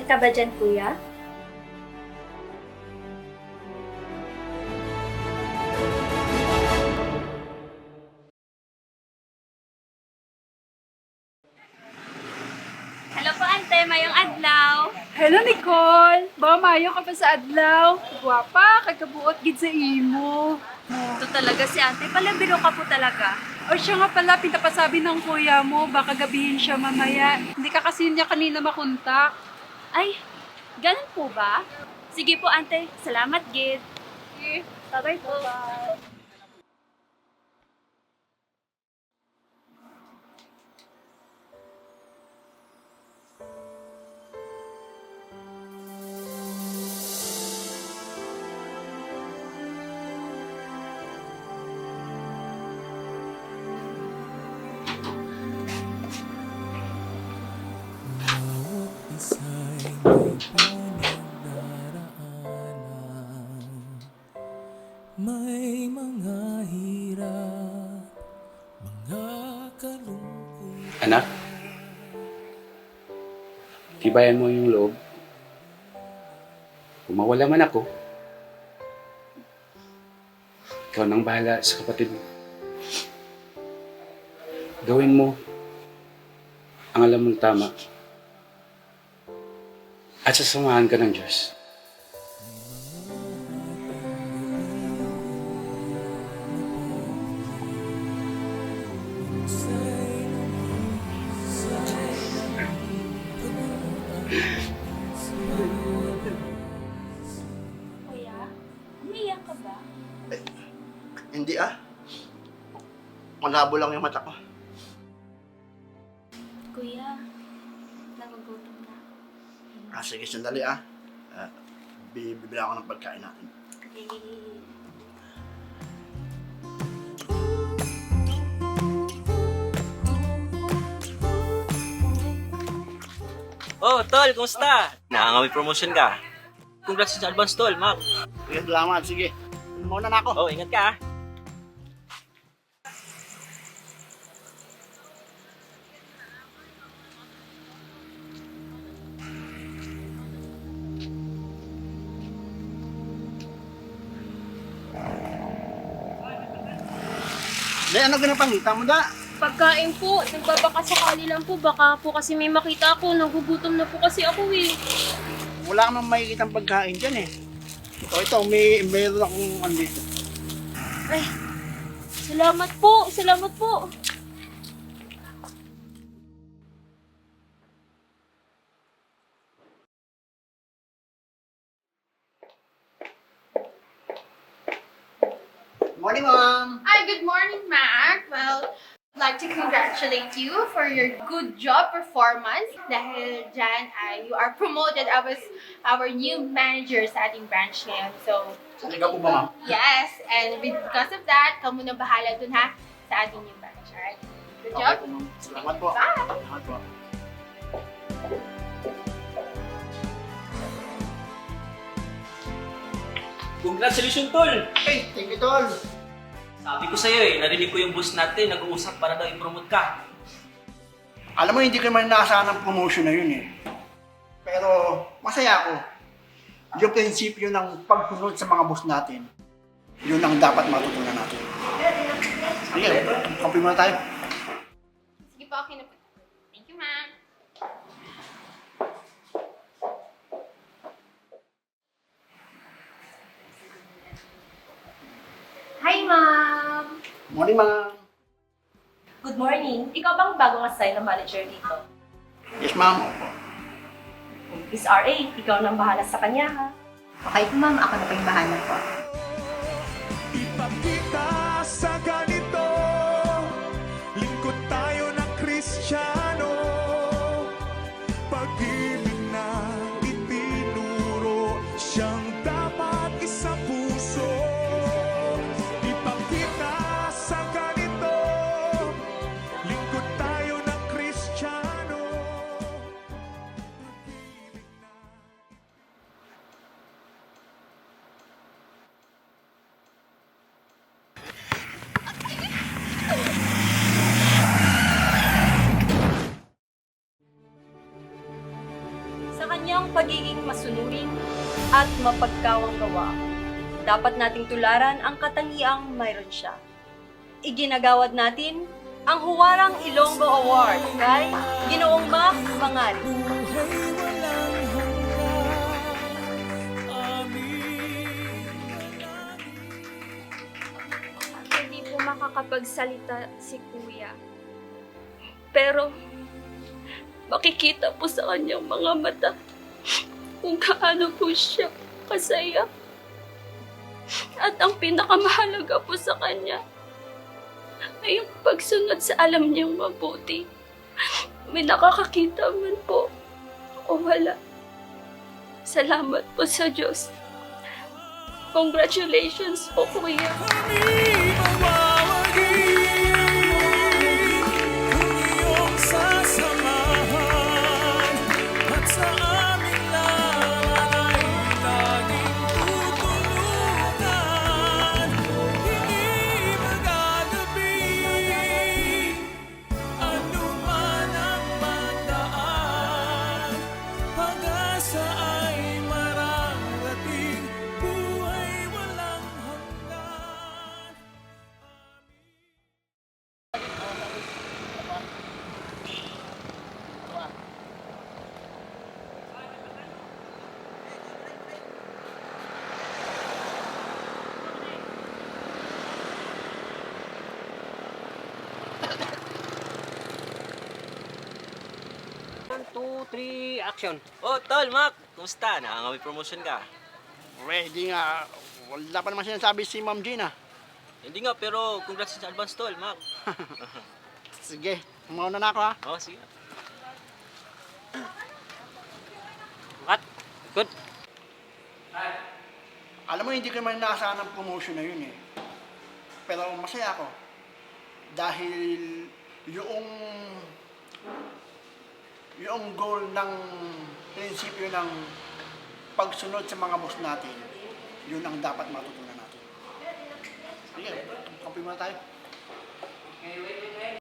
ka ba dyan, kuya? Hello po, ante. Mayong adlaw. Hello, Nicole! Ba, mayo ka pa sa adlaw? Gwapa, kagabuot gid sa imo. Ito talaga si ante. Palabiro ka po talaga. O siya nga pala, pinapasabi ng kuya mo, baka gabihin siya mamaya. Hindi ka kasi niya kanina makontak. Ay, ganun po ba? Sige po, ante. Salamat, gid. Okay. Bye-bye po. Isa'y may pinagdaraanan, may mga hirap, mga kalungkot. Anak, tibayan mo yung loob. Kung mawala man ako, ikaw nang bahala sa kapatid mo. Gawin mo ang alam mong tama at sasamahan ka ng Diyos. Kuya, umiiyak ka ba? Hindi Malabo lang yung mata ko. Kuya, nagugutom na. Sige, sandali bibili ako ng pagkain natin. Oh, tol, kumusta? Nakakawin promotion ka. Congrats sa advance, tol, Mac. Sige, salamat. Sige. Mauna na ako. Oh, ingat ka, ah. Day, ano ginapangita mo da? Pagkain po, nagbabaka sakali lang po. Baka po kasi may makita ako. Nagugutom na po kasi ako eh. Wala namang makikitang pagkain dyan eh. Ito, mayroon akong andito. Ay, salamat po. Salamat po. Morning, ma'am! Hi, good morning, Mac. Well, I'd like to congratulate you for your good job performance. Dahil dyan, you are promoted as our new manager sa ating branch ngayon. So, Saliga po ba, ma'am? yes, and because of that, kamu na bahala dun ha sa ating new branch, alright? Good Okay job. po, ma'am. Salamat po. Bye. Salamat po. Congratulations, tol! Hey, thank you, tol. Sabi ko sa'yo eh, narinig ko yung boss natin, nag-uusap para daw i-promote ka. Alam mo, hindi ko naman inaasahan ng promotion na yun eh. Pero masaya ako. Yung prinsipyo ng pagsunod sa mga boss natin, yun ang dapat matutunan natin. Sige, kape muna tayo. Sige po, okay na po. Thank you, ma'am. Hi, ma'am. Morning, ma'am. Good morning. Ikaw bang bagong assign na manager dito? Yes, ma'am. Miss RA, ikaw nang bahala sa kanya, ha? Okay po ma'am, ako na po yung bahala po. Ipakita sa ganito, lingkod tayo ng Kristiyano, pag-ibig na itinuro, siyang dapat isa puso. Ipakita sa ganito, lingkod tayo ng Kristiyano, pag-ibig na. pagiging masunurin at mapagkawang gawa. Dapat nating tularan ang katangiang mayroon siya. Iginagawad natin ang Huwarang Ilonggo Award kay Ginoong Mac Mangali. Hindi po makakapagsalita si Kuya. Pero, makikita po sa kanyang mga mata kung gaano po siya kasaya. At ang pinakamahalaga po sa kanya ay yung pagsunod sa alam niyang mabuti. May nakakakita man po o wala. Salamat po sa Diyos. Congratulations po, Kuya. Oh, Tol, Mac! Kumusta? Nakangawit promotion ka? Ready nga. Wala pa naman sinasabi si Ma'am Gina. Hindi nga, pero congrats sa advance, Tol, Mac. Sige, mauna na ako ha. Oh, sige. What? Good. Alam mo, hindi ko naman inaasahan ng promotion na yun eh. Pero masaya ako. Dahil yung goal ng prinsipyo ng pagsunod sa mga boss natin, yun ang dapat matutunan natin. Sige, kampi muna tayo.